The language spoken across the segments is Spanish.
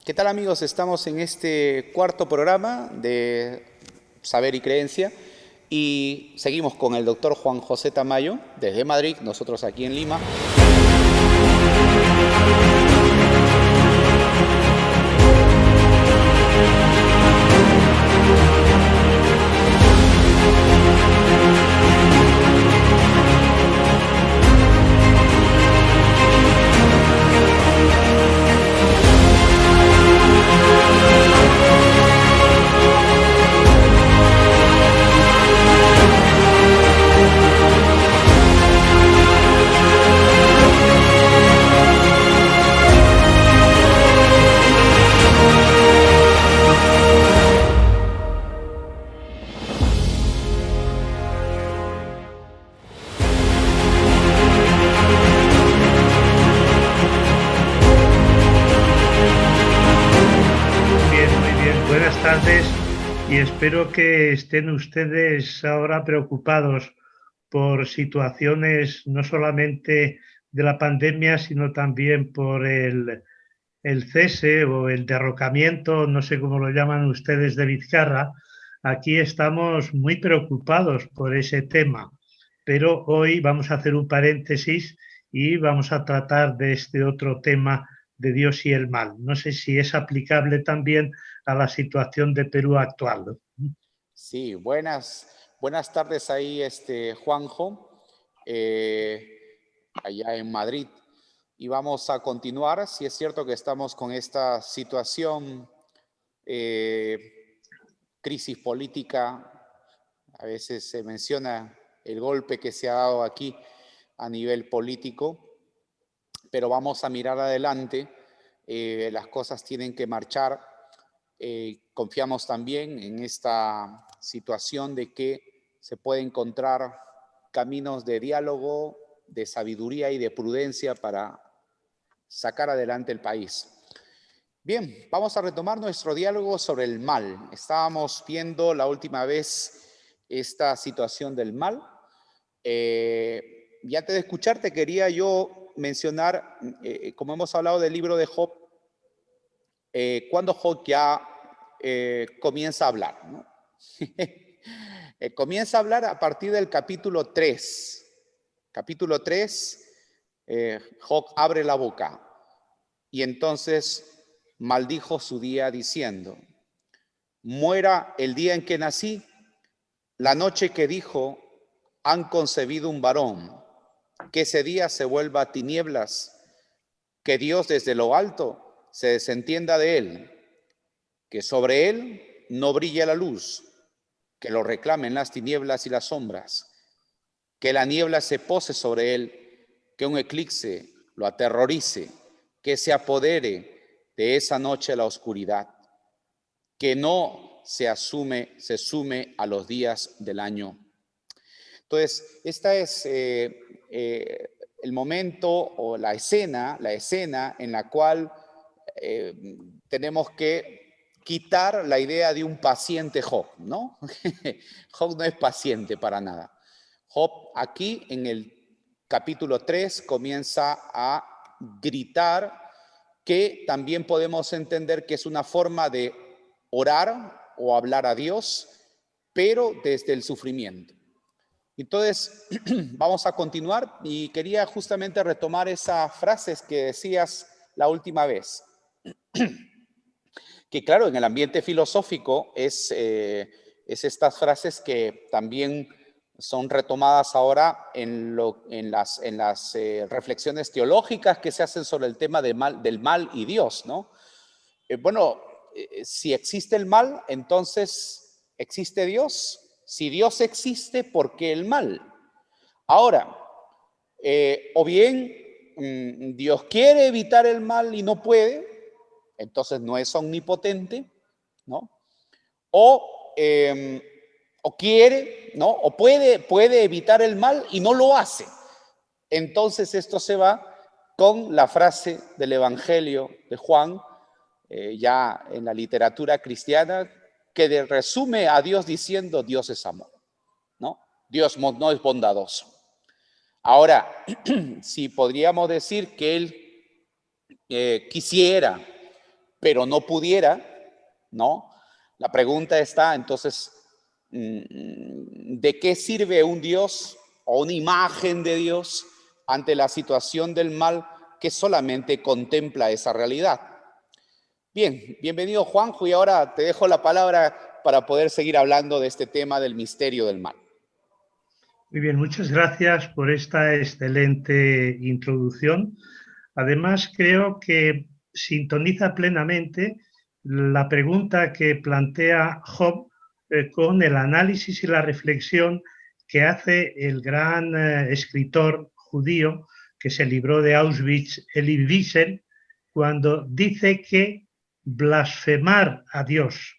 ¿Qué tal, amigos? Estamos en este cuarto programa de Saber y Creencia y seguimos con el doctor Juan José Tamayo desde Madrid, nosotros aquí en Lima. Muy bien, buenas tardes y espero que estén ustedes ahora preocupados por situaciones no solamente de la pandemia, sino también por el cese o el derrocamiento, no sé cómo lo llaman ustedes, de Vizcarra. Aquí estamos muy preocupados por ese tema, pero hoy vamos a hacer un paréntesis y vamos a tratar de este otro tema de Dios y el mal. No sé si es aplicable también a la situación de Perú actual. Sí, buenas tardes ahí, Juanjo, allá en Madrid. Y vamos a continuar. Sí es cierto que estamos con esta situación, crisis política. A veces se menciona el golpe que se ha dado aquí a nivel político, pero vamos a mirar adelante. Las cosas tienen que marchar. Confiamos también en esta situación de que se puede encontrar caminos de diálogo, de sabiduría y de prudencia para sacar adelante el país. Bien, vamos a retomar nuestro diálogo sobre el mal. Estábamos viendo la última vez esta situación del mal. Y antes de escucharte quería yo mencionar, como hemos hablado del libro de Job, cuando Job ya comienza a hablar, ¿no? Comienza a hablar a partir del capítulo 3. Capítulo 3, Job abre la boca y entonces maldijo su día diciendo: muera el día en que nací, la noche que dijo, han concebido un varón, que ese día se vuelva tinieblas, que Dios desde lo alto se desentienda de él, que sobre él no brille la luz, que lo reclamen las tinieblas y las sombras, que la niebla se pose sobre él, que un eclipse lo aterrorice, que se apodere de esa noche la oscuridad, que no se sume a los días del año. Entonces, esta es el momento o la escena en la cual tenemos que quitar la idea de un paciente Job, ¿no? Job no es paciente para nada. Job aquí en el capítulo 3 comienza a gritar, que también podemos entender que es una forma de orar o hablar a Dios, pero desde el sufrimiento. Entonces, vamos a continuar y quería justamente retomar esas frases que decías la última vez. Que claro, en el ambiente filosófico es estas frases que también son retomadas ahora en las reflexiones teológicas que se hacen sobre el tema del mal y Dios, ¿no? Si existe el mal, entonces existe Dios. Si Dios existe, ¿por qué el mal? Ahora, o bien Dios quiere evitar el mal y no puede, entonces no es omnipotente, ¿no? O quiere, ¿no? O puede evitar el mal y no lo hace. Entonces esto se va con la frase del Evangelio de Juan, ya en la literatura cristiana, que resume a Dios diciendo: Dios es amor, ¿no? Dios no es bondadoso. Ahora, si podríamos decir que él quisiera pero no pudiera, ¿no? La pregunta está entonces, ¿de qué sirve un Dios o una imagen de Dios ante la situación del mal que solamente contempla esa realidad? Bien, bienvenido Juanjo, y ahora te dejo la palabra para poder seguir hablando de este tema del misterio del mal. Muy bien, muchas gracias por esta excelente introducción. Además, creo que sintoniza plenamente la pregunta que plantea Job con el análisis y la reflexión que hace el gran escritor judío que se libró de Auschwitz, Elie Wiesel, cuando dice que blasfemar a Dios,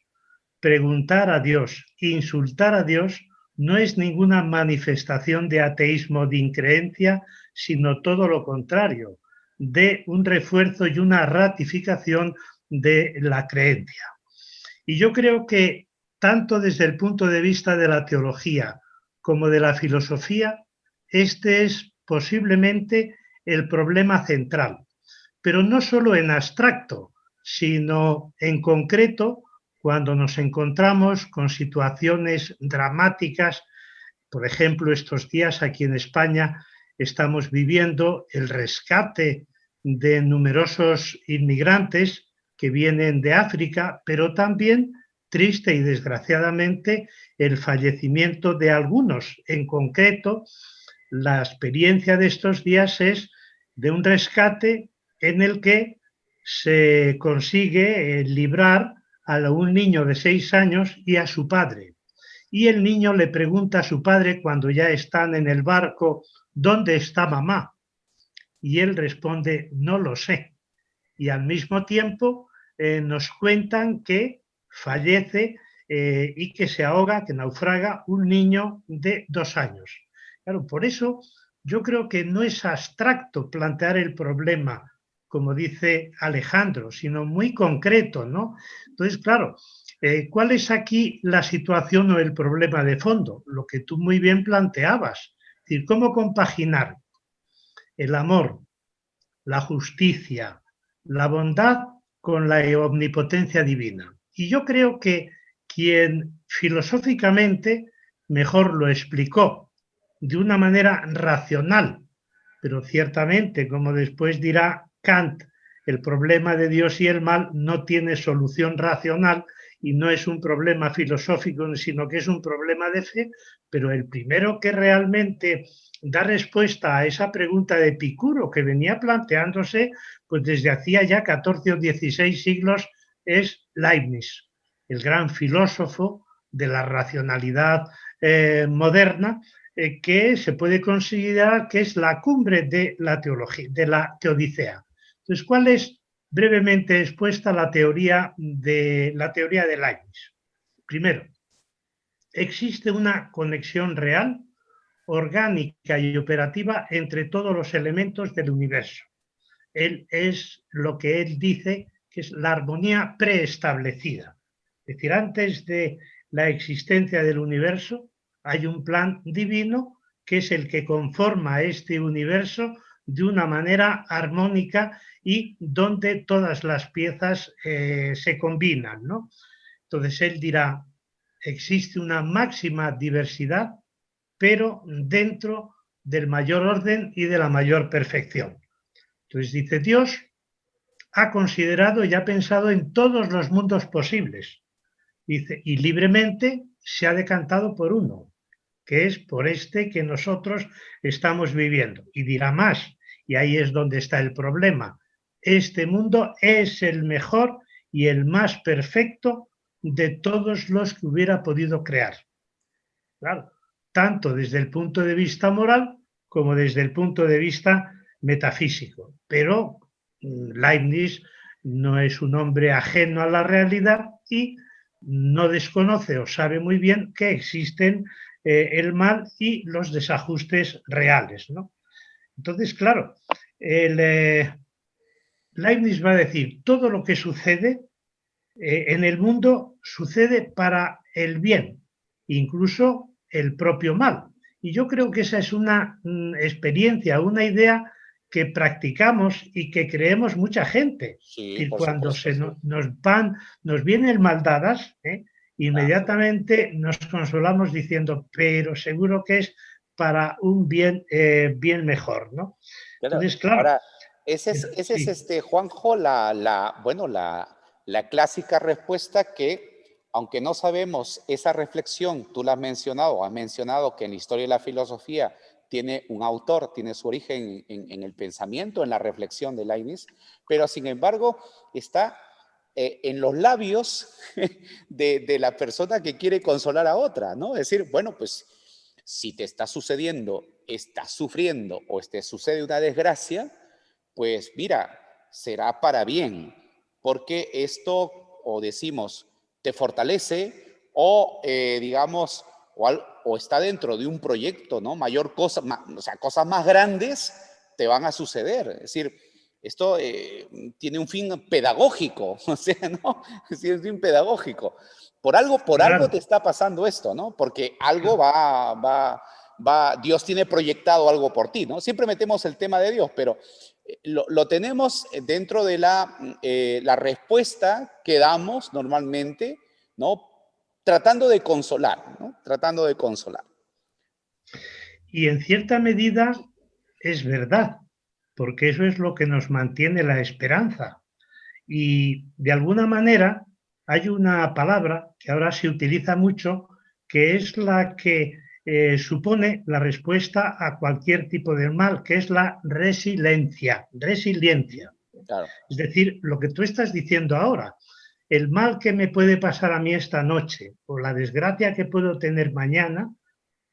preguntar a Dios, insultar a Dios, no es ninguna manifestación de ateísmo, de increencia, sino todo lo contrario, de un refuerzo y una ratificación de la creencia. Y yo creo que tanto desde el punto de vista de la teología como de la filosofía, este es posiblemente el problema central, pero no solo en abstracto, sino en concreto cuando nos encontramos con situaciones dramáticas. Por ejemplo, estos días aquí en España estamos viviendo el rescate de numerosos inmigrantes que vienen de África, pero también, triste y desgraciadamente, el fallecimiento de algunos. En concreto, la experiencia de estos días es de un rescate en el que se consigue librar a un niño de 6 años y a su padre. Y el niño le pregunta a su padre cuando ya están en el barco, ¿dónde está mamá? Y él responde, no lo sé. Y al mismo tiempo nos cuentan que fallece y que se ahoga, que naufraga un niño de 2 años. Claro, por eso yo creo que no es abstracto plantear el problema, como dice Alejandro, sino muy concreto, ¿no? Entonces, claro, ¿cuál es aquí la situación o el problema de fondo? Lo que tú muy bien planteabas. Es decir, ¿cómo compaginar el amor, la justicia, la bondad con la omnipotencia divina? Y yo creo que quien filosóficamente mejor lo explicó de una manera racional, pero ciertamente, como después dirá Kant, el problema de Dios y el mal no tiene solución racional y no es un problema filosófico, sino que es un problema de fe, pero el primero que realmente da respuesta a esa pregunta de Epicuro que venía planteándose pues desde hacía ya 14 o 16 siglos es Leibniz, el gran filósofo de la racionalidad moderna, que se puede considerar que es la cumbre de la teología, de la teodicea. Entonces, ¿cuál es brevemente expuesta la teoría de Leibniz? Primero, existe una conexión real, orgánica y operativa entre todos los elementos del universo. Él es lo que él dice que es la armonía preestablecida. Es decir, antes de la existencia del universo hay un plan divino que es el que conforma este universo de una manera armónica y donde todas las piezas se combinan, ¿no? Entonces él dirá, existe una máxima diversidad, pero dentro del mayor orden y de la mayor perfección. Entonces dice, Dios ha considerado y ha pensado en todos los mundos posibles. Dice, y libremente se ha decantado por uno, que es por este que nosotros estamos viviendo. Y dirá más, y ahí es donde está el problema. Este mundo es el mejor y el más perfecto de todos los que hubiera podido crear. Claro, tanto desde el punto de vista moral como desde el punto de vista metafísico. Pero Leibniz no es un hombre ajeno a la realidad y no desconoce o sabe muy bien que existen el mal y los desajustes reales, ¿no? Entonces, claro, Leibniz va a decir, todo lo que sucede en el mundo sucede para el bien, incluso el propio mal. Y yo creo que esa es una experiencia, una idea que practicamos y que creemos mucha gente. Sí, Es decir, por cuando supuesto. nos vienen maldadas, inmediatamente nos consolamos diciendo, pero seguro que es para un bien, bien mejor, ¿no? Claro. Entonces, claro, Ahora, ese es sí, Juanjo, bueno, la clásica respuesta que, aunque no sabemos esa reflexión, tú la has mencionado que en la historia de la filosofía tiene un autor, tiene su origen en el pensamiento, en la reflexión de Leibniz, pero sin embargo está en los labios de la persona que quiere consolar a otra, ¿no? Es decir, bueno, pues si te está sucediendo, estás sufriendo o te sucede una desgracia, pues mira, será para bien, porque esto, o decimos, te fortalece o, digamos, o está dentro de un proyecto, ¿no? Mayor cosa, o sea, cosas más grandes te van a suceder. Es decir, esto tiene un fin pedagógico, o sea, ¿no? Es un fin pedagógico. Por algo te claro, está pasando esto, ¿no? Porque algo Dios tiene proyectado algo por ti, ¿no? Siempre metemos el tema de Dios, pero lo tenemos dentro de la respuesta que damos normalmente, ¿no? Tratando de consolar, ¿no? Tratando de consolar. y en cierta medida es verdad, porque eso es lo que nos mantiene la esperanza. Y de alguna manera hay una palabra que ahora se utiliza mucho, que es la que supone la respuesta a cualquier tipo de mal, que es la resiliencia. Resiliencia. Claro. Es decir, lo que tú estás diciendo ahora, el mal que me puede pasar a mí esta noche o la desgracia que puedo tener mañana,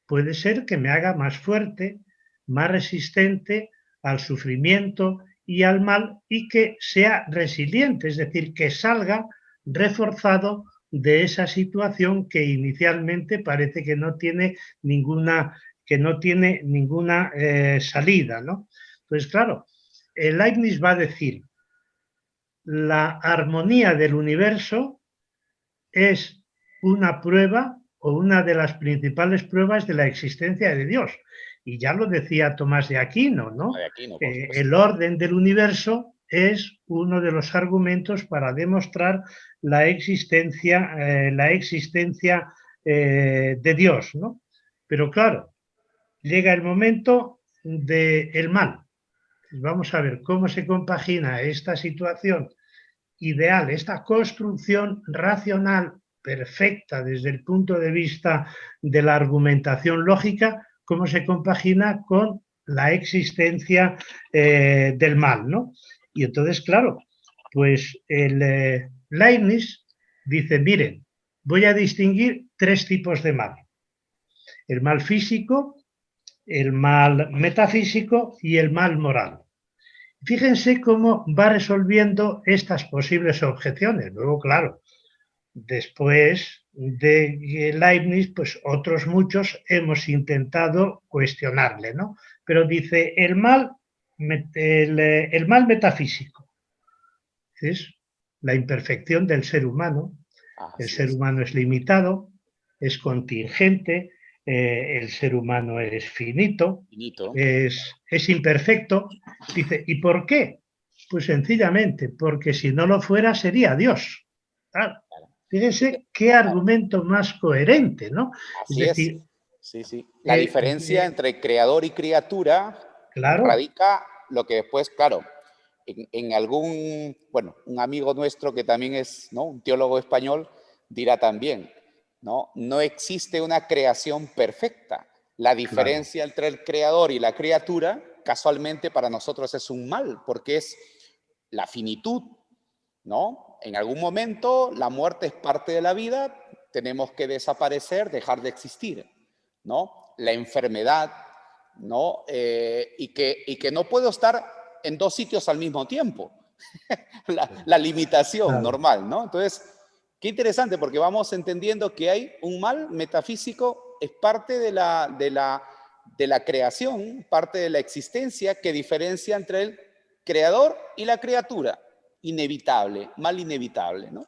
puede ser que me haga más fuerte, más resistente al sufrimiento y al mal y que sea resiliente, es decir, que salga reforzado de esa situación que inicialmente parece que no tiene ninguna salida, ¿no? Entonces, claro, el Leibniz va a decir, la armonía del universo es una prueba o una de las principales pruebas de la existencia de Dios. Y ya lo decía Tomás de Aquino, ¿no? De aquí no, por supuesto. El orden del universo es uno de los argumentos para demostrar la existencia de Dios, ¿no? Pero claro, llega el momento del mal. Vamos a ver cómo se compagina esta situación ideal, esta construcción racional perfecta desde el punto de vista de la argumentación lógica, cómo se compagina con la existencia del mal, ¿no? Y entonces, claro, pues el Leibniz dice, miren, voy a distinguir tres tipos de mal. El mal físico, el mal metafísico y el mal moral. Fíjense cómo va resolviendo estas posibles objeciones. Luego, claro, después de Leibniz, pues otros muchos hemos intentado cuestionarle, ¿no? Pero dice, el mal metafísico es la imperfección del ser humano. El Así ser es. humano es limitado, es contingente, el ser humano es finito, Finito. es imperfecto. Dice, ¿y por qué? Pues sencillamente, porque si no lo fuera sería Dios. Claro. Fíjense qué argumento más coherente, ¿no? Es Así es. decir, Sí, sí. La eh, diferencia entre creador y criatura claro, radica lo que después, claro, en algún, bueno, un amigo nuestro que también es, ¿no? Un teólogo español dirá también, ¿no? No existe una creación perfecta. La claro, diferencia entre el creador y la criatura, casualmente para nosotros es un mal, porque es la finitud, ¿no? En algún momento la muerte es parte de la vida, tenemos que desaparecer, dejar de existir, ¿no? La enfermedad, ¿no? Y que no puedo estar en dos sitios al mismo tiempo. La limitación claro. normal, ¿no? Entonces, qué interesante, porque vamos entendiendo que hay un mal metafísico, es parte de la creación, parte de la existencia que diferencia entre el creador y la criatura. Inevitable, mal inevitable, ¿no?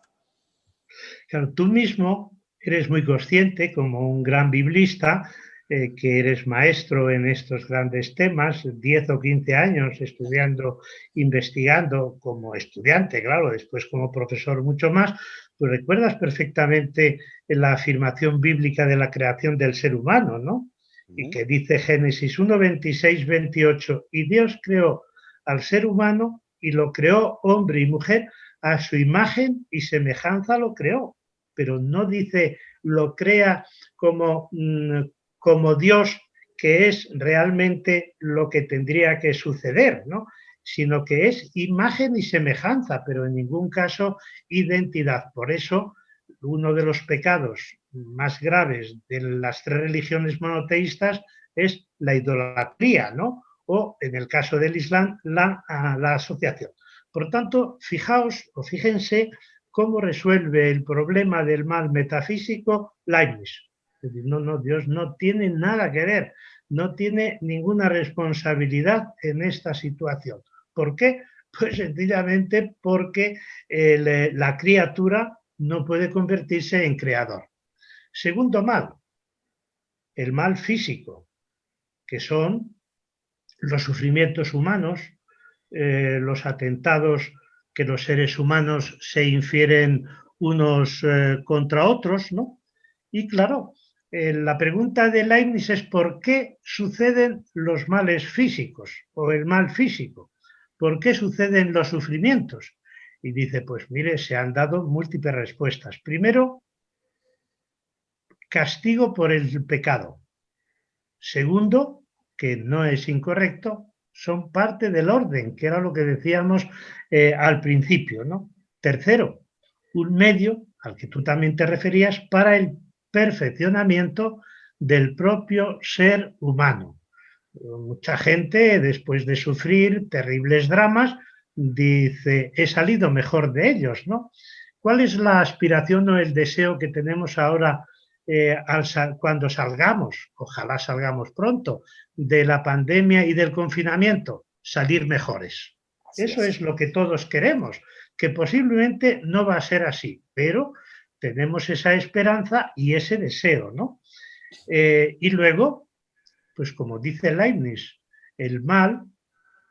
Claro, tú mismo eres muy consciente, como un gran biblista, que eres maestro en estos grandes temas, 10 o 15 años estudiando, investigando como estudiante, claro, después como profesor mucho más, pues recuerdas perfectamente la afirmación bíblica de la creación del ser humano, ¿no? Y que dice Génesis 1, 26, 28, y Dios creó al ser humano y lo creó hombre y mujer, a su imagen y semejanza lo creó, pero no dice lo crea como como Dios, que es realmente lo que tendría que suceder, ¿no? Sino que es imagen y semejanza, pero en ningún caso identidad. Por eso, uno de los pecados más graves de las tres religiones monoteístas es la idolatría, ¿no? O, en el caso del Islam, la asociación. Por tanto, fijaos o fíjense cómo resuelve el problema del mal metafísico Leibniz. Es decir, no, Dios no tiene nada que ver, no tiene ninguna responsabilidad en esta situación. ¿Por qué? Pues sencillamente porque la criatura no puede convertirse en creador. Segundo mal, el mal físico, que son los sufrimientos humanos, los atentados que los seres humanos se infieren unos contra otros, ¿no? Y claro, la pregunta de Leibniz es ¿por qué suceden los males físicos o el mal físico? ¿Por qué suceden los sufrimientos? Y dice, pues mire, se han dado múltiples respuestas. Primero, castigo por el pecado. Segundo, que no es incorrecto, son parte del orden, que era lo que decíamos al principio, ¿no? Tercero, un medio al que tú también te referías para el perfeccionamiento del propio ser humano. Mucha gente, después de sufrir terribles dramas, dice, he salido mejor de ellos, ¿no? ¿Cuál es la aspiración o el deseo que tenemos ahora cuando salgamos, ojalá salgamos pronto, de la pandemia y del confinamiento? Salir mejores. Eso es lo que todos queremos, que posiblemente no va a ser así, pero tenemos esa esperanza y ese deseo, ¿no? Y luego, pues como dice Leibniz, el mal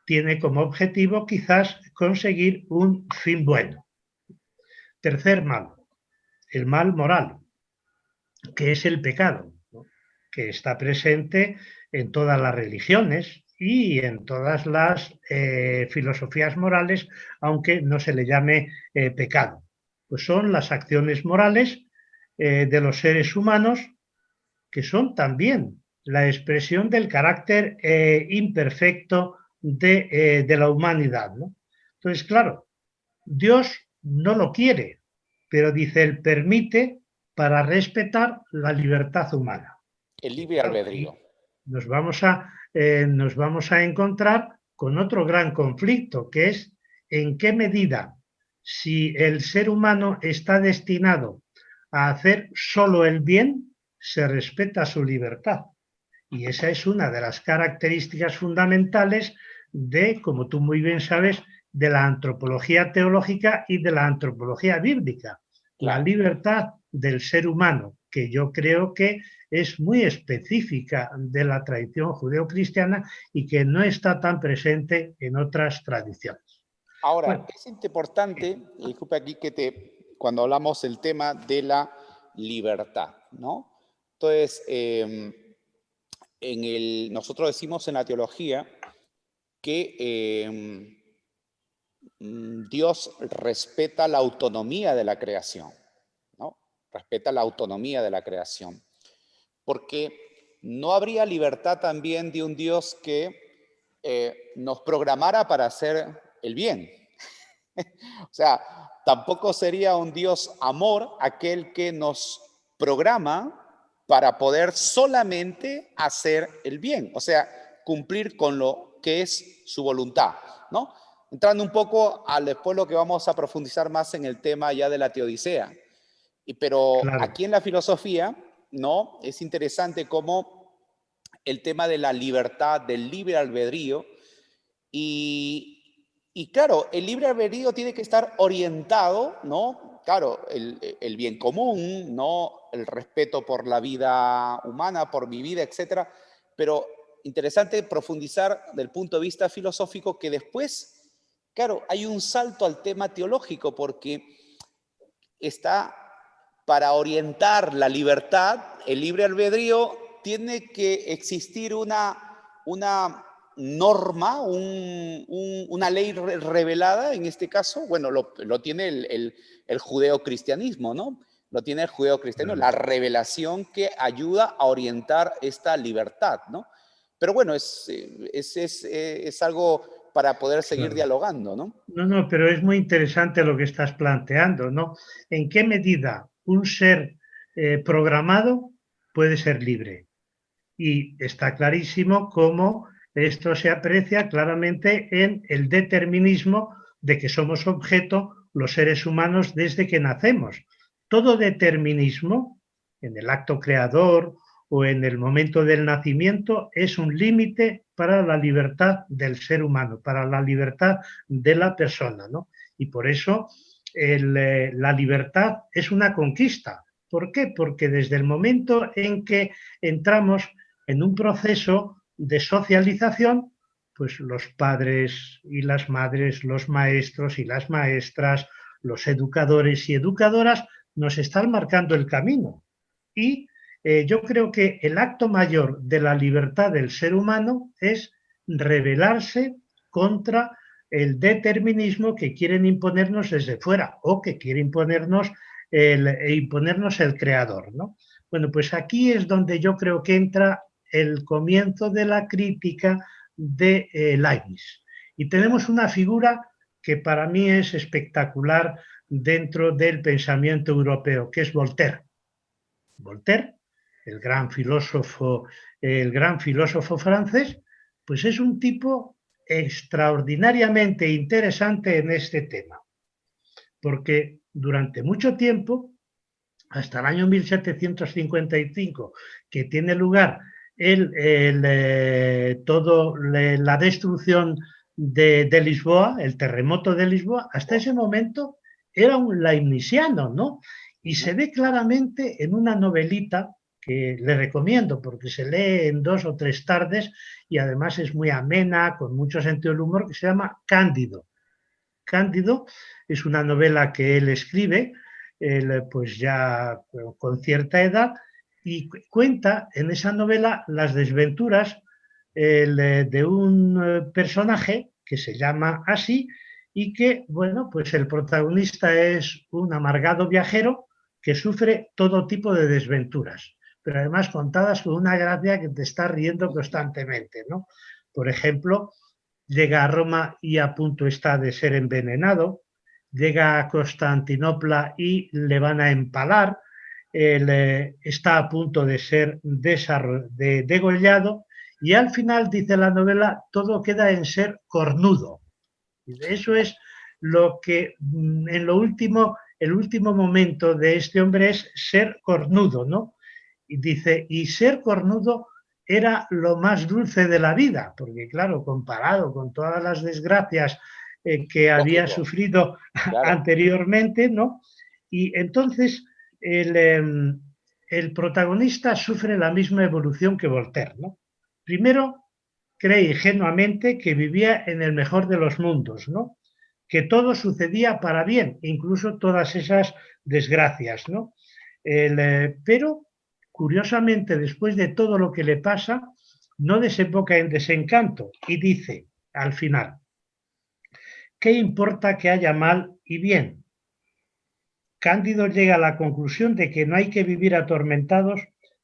tiene como objetivo quizás conseguir un fin bueno. Tercer mal, el mal moral, que es el pecado, ¿no? Que está presente en todas las religiones y en todas las filosofías morales, aunque no se le llame pecado. Pues son las acciones morales de los seres humanos que son también la expresión del carácter imperfecto de la humanidad, ¿no? Entonces, claro, Dios no lo quiere, pero dice, Él permite para respetar la libertad humana. El libre albedrío. Nos vamos a encontrar con otro gran conflicto, que es en qué medida, si el ser humano está destinado a hacer solo el bien, se respeta su libertad. Y esa es una de las características fundamentales de, como tú muy bien sabes, de la antropología teológica y de la antropología bíblica. La libertad del ser humano, que yo creo que es muy específica de la tradición judeocristiana y que no está tan presente en otras tradiciones. Ahora, bueno, es importante, disculpe aquí cuando hablamos del tema de la libertad, ¿no? Entonces, nosotros decimos en la teología que Dios respeta la autonomía de la creación, ¿no? Respeta la autonomía de la creación. Porque no habría libertad también de un Dios que nos programara para hacer el bien. O sea, tampoco sería un Dios amor aquel que nos programa para poder solamente hacer el bien, o sea, cumplir con lo que es su voluntad, ¿no? Entrando un poco después lo que vamos a profundizar más en el tema ya de la teodicea. Pero claro, aquí en la filosofía, ¿no? Es interesante cómo el tema de la libertad, del libre albedrío, y claro, el libre albedrío tiene que estar orientado, ¿no? claro, el bien común, ¿no? El respeto por la vida humana, por mi vida, etcétera. Pero interesante profundizar del punto de vista filosófico que después, claro, hay un salto al tema teológico porque está para orientar la libertad, el libre albedrío, tiene que existir una norma, una ley revelada, en este caso, bueno, lo tiene el judeocristianismo, ¿no? Lo tiene el judeocristiano, la revelación que ayuda a orientar esta libertad, ¿no? Pero bueno, es algo para poder seguir Claro. dialogando, ¿no? No, pero es muy interesante lo que estás planteando, ¿no? ¿En qué medida un ser programado puede ser libre? Y está clarísimo cómo esto se aprecia claramente en el determinismo de que somos objeto los seres humanos desde que nacemos. Todo determinismo, en el acto creador o en el momento del nacimiento, es un límite para la libertad del ser humano, para la libertad de la persona, ¿no? Y por eso la libertad es una conquista. ¿Por qué? Porque desde el momento en que entramos en un proceso de socialización, pues los padres y las madres, los maestros y las maestras, los educadores y educadoras nos están marcando el camino. Y yo creo que el acto mayor de la libertad del ser humano es rebelarse contra el determinismo que quieren imponernos desde fuera o que quiere imponernos el creador, ¿no? Bueno, pues aquí es donde yo creo que entra el comienzo de la crítica de Leibniz. Y tenemos una figura que para mí es espectacular dentro del pensamiento europeo, que es Voltaire. Voltaire, el gran filósofo francés, pues es un tipo extraordinariamente interesante en este tema, porque durante mucho tiempo, hasta el año 1755, que tiene lugar la destrucción de Lisboa, el terremoto de Lisboa, hasta ese momento era un leibniziano, ¿no? Y se ve claramente en una novelita que le recomiendo porque se lee en 2 o 3 tardes y además es muy amena, con mucho sentido del humor, que se llama Cándido. Cándido es una novela que él escribe, pues ya con cierta edad, y cuenta en esa novela las desventuras de un personaje que se llama así y que, bueno, pues el protagonista es un amargado viajero que sufre todo tipo de desventuras, pero además contadas con una gracia que te está riendo constantemente, ¿no? Por ejemplo, llega a Roma y a punto está de ser envenenado, llega a Constantinopla y le van a empalar, está a punto de ser degollado y al final, dice la novela, todo queda en ser cornudo. Eso es lo que en lo último, el último momento de este hombre es ser cornudo, ¿no? Y dice, y ser cornudo era lo más dulce de la vida, porque claro, comparado con todas las desgracias que había Lógico, sufrido claro. anteriormente, ¿no? Y entonces el protagonista sufre la misma evolución que Voltaire, ¿no? Primero, cree ingenuamente que vivía en el mejor de los mundos, ¿no? Que todo sucedía para bien, incluso todas esas desgracias, ¿no? Pero, curiosamente, después de todo lo que le pasa, no desemboca en desencanto y dice, al final, ¿qué importa que haya mal y bien? Cándido llega a la conclusión de que no hay que vivir atormentados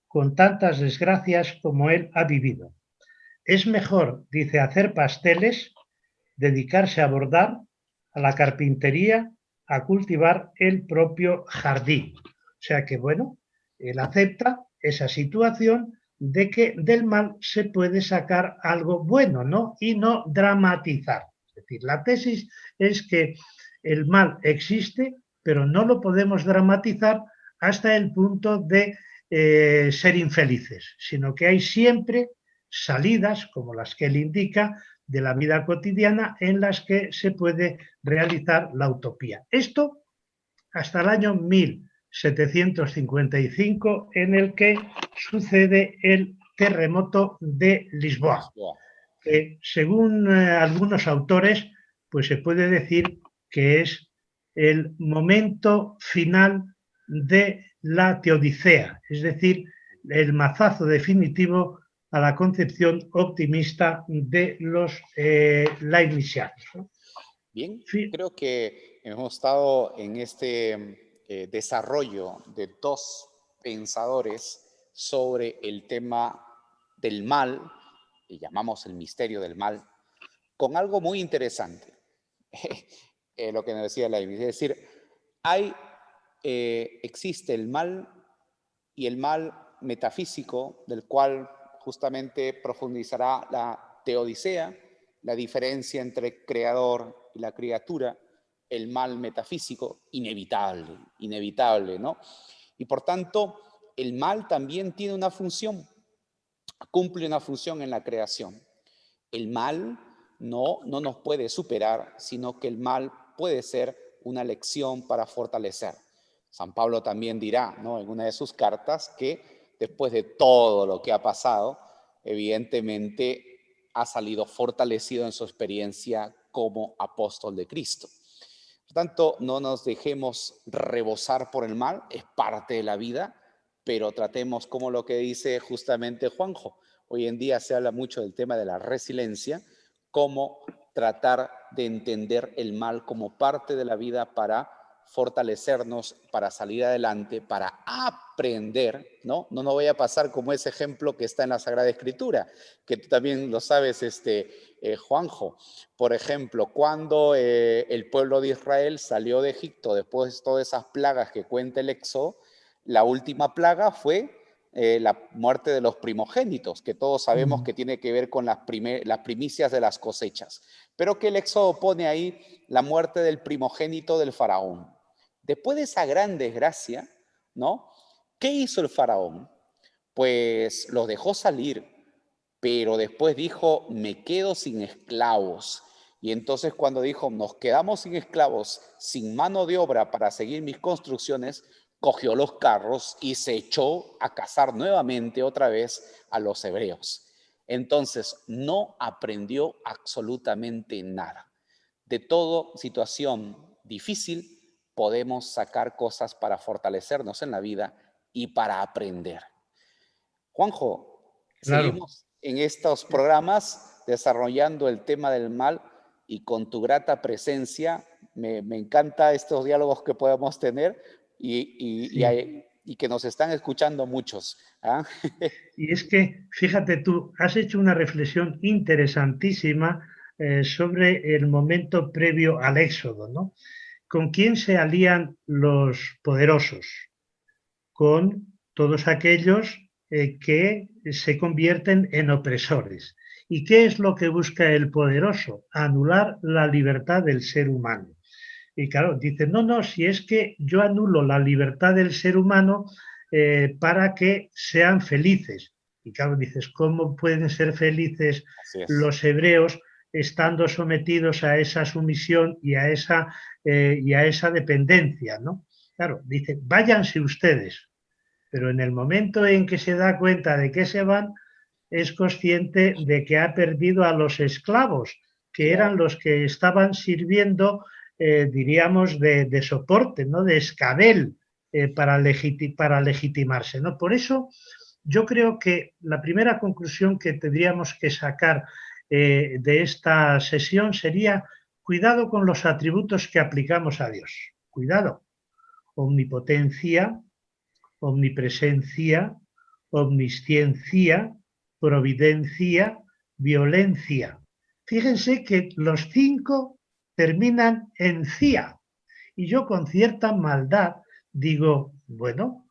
con tantas desgracias como él ha vivido. Es mejor, dice, hacer pasteles, dedicarse a bordar, a la carpintería, a cultivar el propio jardín. O sea que, bueno, él acepta esa situación de que del mal se puede sacar algo bueno, ¿no? Y no dramatizar. Es decir, la tesis es que el mal existe, pero no lo podemos dramatizar hasta el punto de ser infelices, sino que hay siempre salidas, como las que él indica, de la vida cotidiana en las que se puede realizar la utopía. Esto hasta el año 1755, en el que sucede el terremoto de Lisboa. Según algunos autores, pues se puede decir que es el momento final de la teodicea, es decir, el mazazo definitivo a la concepción optimista de los leibnizianos. Bien, creo que hemos estado en este desarrollo de dos pensadores sobre el tema del mal, y llamamos el misterio del mal, con algo muy interesante, lo que nos decía Leibniz, es decir, existe el mal y el mal metafísico, del cual justamente profundizará la teodicea, la diferencia entre el creador y la criatura, el mal metafísico, inevitable, ¿no? Y por tanto, el mal también tiene una función, cumple una función en la creación. El mal no nos puede superar, sino que el mal puede ser una lección para fortalecer. San Pablo también dirá, ¿no?, en una de sus cartas, que después de todo lo que ha pasado, evidentemente ha salido fortalecido en su experiencia como apóstol de Cristo. Por tanto, no nos dejemos rebosar por el mal, es parte de la vida, pero tratemos, como lo que dice justamente Juanjo. Hoy en día se habla mucho del tema de la resiliencia, cómo tratar de entender el mal como parte de la vida para fortalecernos, para salir adelante, para aprender, ¿no? No nos vaya a pasar como ese ejemplo que está en la Sagrada Escritura, que tú también lo sabes, Juanjo. Por ejemplo, cuando el pueblo de Israel salió de Egipto después de todas esas plagas que cuenta el Éxodo, la última plaga fue la muerte de los primogénitos, que todos sabemos que tiene que ver con las primicias de las cosechas, pero que el Éxodo pone ahí la muerte del primogénito del faraón. Después de esa gran desgracia, ¿no?, ¿qué hizo el faraón? Pues los dejó salir, pero después dijo, me quedo sin esclavos. Y entonces cuando dijo, nos quedamos sin esclavos, sin mano de obra para seguir mis construcciones, cogió los carros y se echó a cazar nuevamente otra vez a los hebreos. Entonces no aprendió absolutamente nada. De toda situación difícil podemos sacar cosas para fortalecernos en la vida y para aprender. Juanjo, Claro. Seguimos en estos programas desarrollando el tema del mal y con tu grata presencia me encanta estos diálogos que podemos tener y que nos están escuchando muchos. ¿Ah? Y es que, fíjate tú, has hecho una reflexión interesantísima sobre el momento previo al Éxodo, ¿no? ¿Con quién se alían los poderosos? Con todos aquellos que se convierten en opresores. ¿Y qué es lo que busca el poderoso? Anular la libertad del ser humano. Y claro, dicen, no, si es que yo anulo la libertad del ser humano para que sean felices. Y claro, dices, ¿cómo pueden ser felices los hebreos estando sometidos a esa sumisión y a esa dependencia, ¿no? Claro, dice, váyanse ustedes, pero en el momento en que se da cuenta de que se van, es consciente de que ha perdido a los esclavos, que eran los que estaban sirviendo, diríamos, de soporte, ¿no?, de escabel para legitimarse, ¿no? Por eso yo creo que la primera conclusión que tendríamos que sacar de esta sesión sería cuidado con los atributos que aplicamos a Dios. Cuidado. Omnipotencia, omnipresencia, omnisciencia, providencia, violencia. Fíjense que los 5 terminan en cia. Y yo con cierta maldad digo, bueno,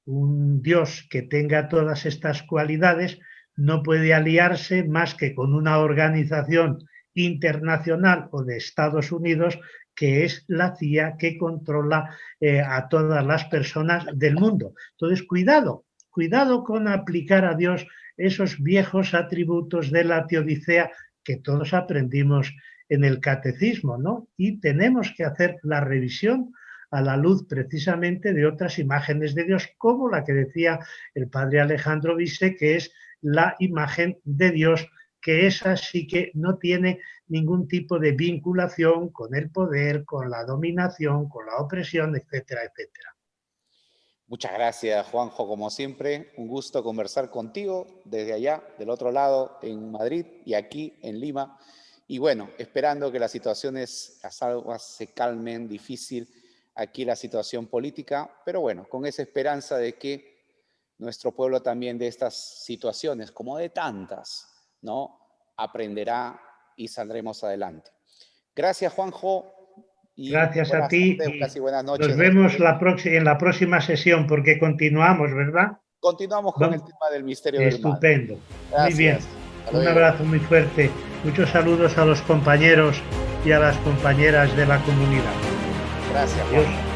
un Dios que tenga todas estas cualidades no puede aliarse más que con una organización internacional o de Estados Unidos que es la CIA, que controla a todas las personas del mundo. Entonces, cuidado con aplicar a Dios esos viejos atributos de la teodicea que todos aprendimos en el catecismo, ¿no? Y tenemos que hacer la revisión a la luz precisamente de otras imágenes de Dios, como la que decía el padre Alejandro Vise, que es la imagen de Dios, que esa sí que no tiene ningún tipo de vinculación con el poder, con la dominación, con la opresión, etcétera, etcétera. Muchas gracias, Juanjo, como siempre. Un gusto conversar contigo desde allá, del otro lado, en Madrid y aquí en Lima. Y bueno, esperando que las situaciones, las aguas se calmen, difícil aquí la situación política, pero bueno, con esa esperanza de que nuestro pueblo también de estas situaciones, como de tantas, ¿no? Aprenderá y saldremos adelante. Gracias, Juanjo. Y gracias a ti tardes, y casi buenas noches. nos vemos en la próxima sesión porque continuamos, ¿verdad? Continuamos con el tema del misterio del mal. Estupendo. Gracias. Muy bien. Un abrazo muy fuerte. Muchos saludos a los compañeros y a las compañeras de la comunidad. Gracias, Dios. Juan.